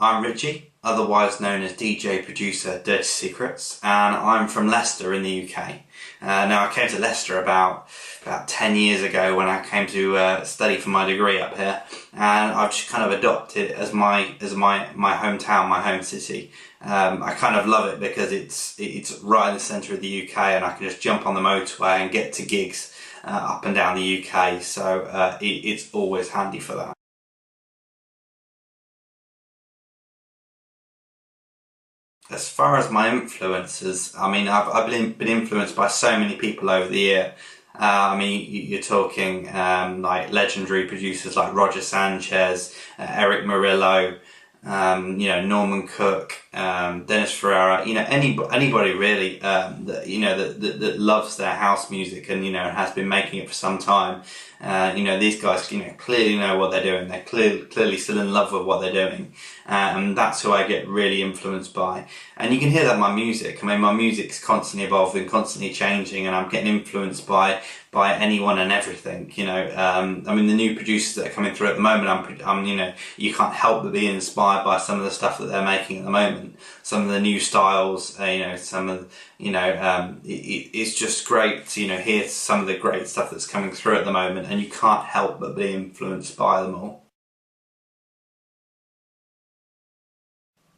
I'm Richie, otherwise known as DJ producer Dirty Secrets, and I'm from Leicester in the UK. Now I came to Leicester about 10 years ago when I came to study for my degree up here, and I've just kind of adopted it as my hometown, my home city. I kind of love it because it's right in the centre of the UK, and I can just jump on the motorway and get to gigs up and down the UK, so it's always handy for that. As far as my influences, I mean, I've been influenced by so many people over the year. I mean, you're talking like legendary producers like Roger Sanchez, Eric Murillo, Norman Cook, Dennis Ferreira, anybody really that loves their house music and has been making it for some time. These guys clearly know what they're doing. They're clearly still in love with what they're doing, and that's who I get really influenced by. And you can hear that in my music. I mean, my music's constantly evolving, constantly changing, and I'm getting influenced by anyone and everything. I mean, the new producers that are coming through at the moment, you can't help but be inspired by some of the stuff that they're making at the moment. Some of the new styles, some of it's just great to hear some of the great stuff that's coming through at the moment, and you can't help but be influenced by them all.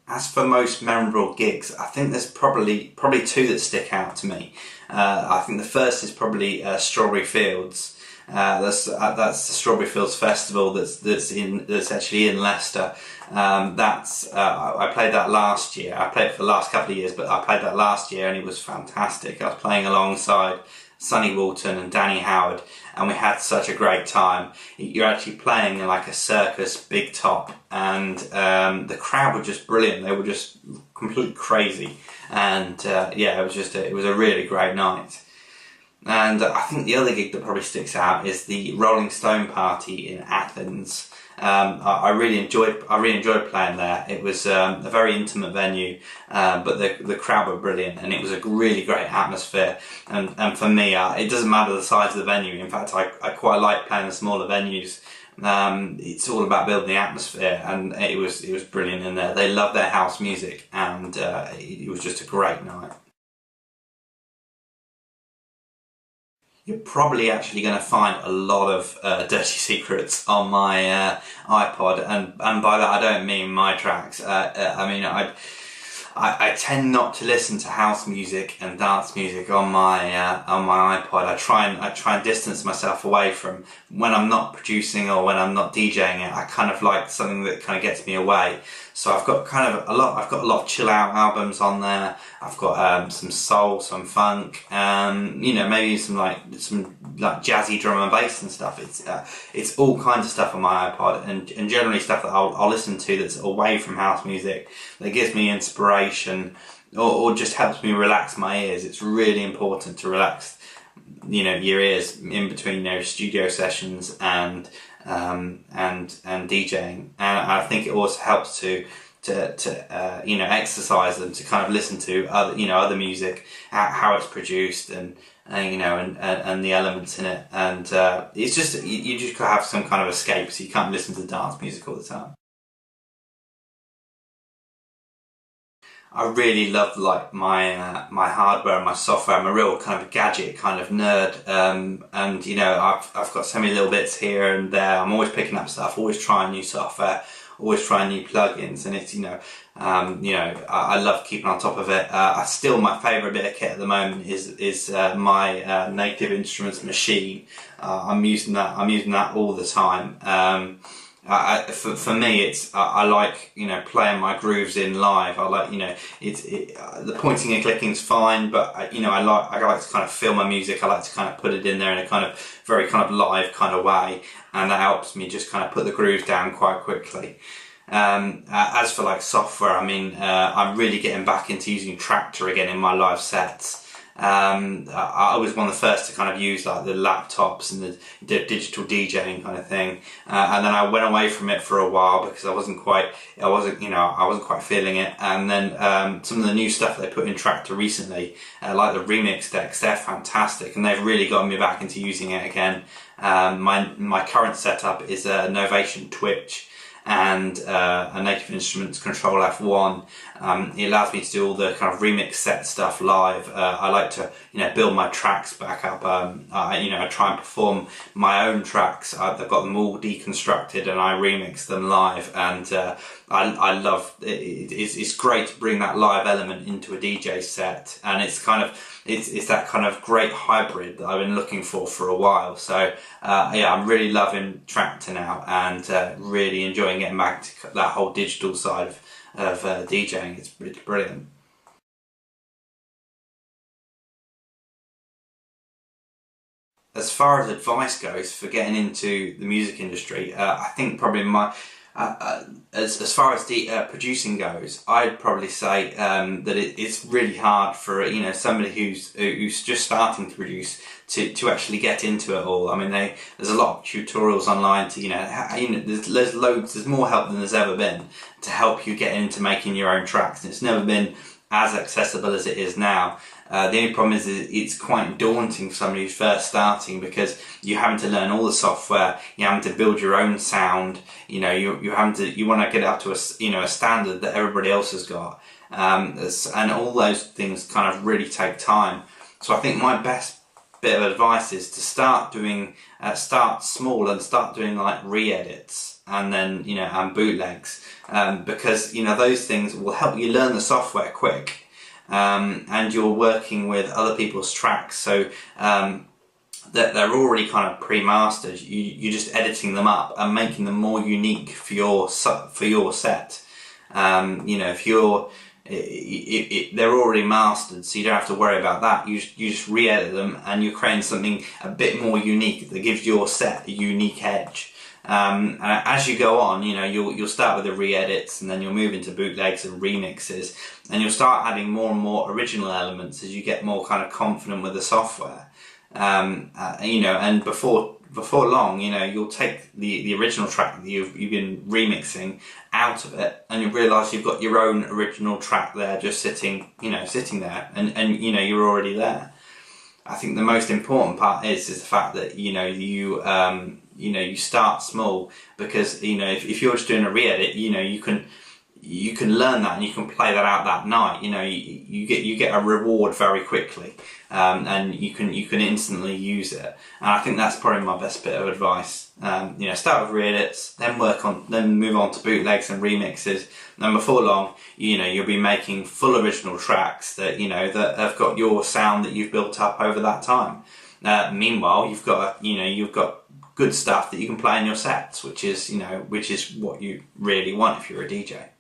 As for most memorable gigs, I think there's probably two that stick out to me. I think the first is probably Strawberry Fields. That's the Strawberry Fields Festival that's actually in Leicester. I played that last year. I played it for the last couple of years, but I played that last year and it was fantastic. I was playing alongside Sonny Walton and Danny Howard, and we had such a great time. You're actually playing in like a circus big top, and the crowd were just brilliant. They were just completely crazy, and it was a really great night. And I think the other gig that probably sticks out is the Rolling Stone party in Athens. I really enjoyed playing there. It was a very intimate venue, but the crowd were brilliant, and it was a really great atmosphere. And for me, it doesn't matter the size of the venue. In fact, I quite like playing the smaller venues. It's all about building the atmosphere, and it was brilliant in there. They love their house music, and it was just a great night. You're probably actually going to find a lot of Dirty Secrets on my iPod, and by that I don't mean my tracks. I tend not to listen to house music and dance music on my iPod. I try and distance myself away from when I'm not producing or when I'm not DJing it. I kind of like something that kind of gets me away. So I've got a lot of chill out albums on there. I've got some soul, some funk, maybe some jazzy drum and bass and stuff. It's all kinds of stuff on my iPod, and generally stuff that I'll listen to that's away from house music, that gives me inspiration or just helps me relax my ears. It's really important to relax your ears in between studio sessions and DJing, and I think it also helps to exercise them, to kind of listen to other music, how it's produced, and the elements in it, and it's just you just gotta have some kind of escape, so you can't listen to dance music all the time. I really love my hardware and my software. I'm a real kind of gadget kind of nerd, and I've got so many little bits here and there. I'm always picking up stuff, always trying new software, always trying new plugins, and it's I love keeping on top of it. Still, my favourite bit of kit at the moment is my Native Instruments machine. I'm using that all the time. For me, I like playing my grooves in live. I like the pointing and clicking is fine, but I like to kind of feel my music. I like to kind of put it in there in a kind of very kind of live kind of way, and that helps me just kind of put the grooves down quite quickly. As for like software, I mean, I'm really getting back into using Traktor again in my live sets. I was one of the first to kind of use like the laptops and the digital DJing kind of thing, and then I went away from it for a while because I wasn't quite feeling it. And then some of the new stuff they put in Traktor recently, like the remix decks, they're fantastic, and they've really gotten me back into using it again. My current setup is a Novation Twitch. and a Native Instruments Control F1. It allows me to do all the kind of remix set stuff live. I like to, build my tracks back up. I try and perform my own tracks. I've got them all deconstructed and I remix them live, and I love it. It's great to bring that live element into a DJ set, and it's that kind of great hybrid that I've been looking for a while. So yeah, I'm really loving Traktor now, and really enjoying getting back to that whole digital side of DJing. It's brilliant. As far as advice goes for getting into the music industry, I think probably as far as the producing goes, I'd probably say that it's really hard for somebody who's just starting to produce to actually get into it all. I mean, there's a lot of tutorials online to there's more help than there's ever been to help you get into making your own tracks, and it's never been as accessible as it is now. The only problem is it's quite daunting for somebody who's first starting, because you're having to learn all the software, you're having to build your own sound, you want to get up to a standard that everybody else has got, and all those things kind of really take time. So I think my best bit of advice is to start small and start doing like re-edits and then and bootlegs, because those things will help you learn the software quick. And you're working with other people's tracks, so that they're already kind of pre-mastered. You're just editing them up and making them more unique for your set. If they're already mastered, so you don't have to worry about that. You just re-edit them, and you're creating something a bit more unique that gives your set a unique edge. And as you go on, you'll start with the re-edits, and then you'll move into bootlegs and remixes, and you'll start adding more and more original elements as you get more kind of confident with the software. And before long, you'll take the original track that you've been remixing out of it, and you'll realise you've got your own original track there, just sitting there, and you're already there. I think the most important part is the fact that you start small, because if you're just doing a re-edit, you can learn that and you can play that out that night. You get a reward very quickly, and you can instantly use it. And I think that's probably my best bit of advice. Start with re-edits, then move on to bootlegs and remixes, and before long, you'll be making full original tracks that that have got your sound that you've built up over that time. Meanwhile, you've got good stuff that you can play in your sets, which is what you really want if you're a DJ.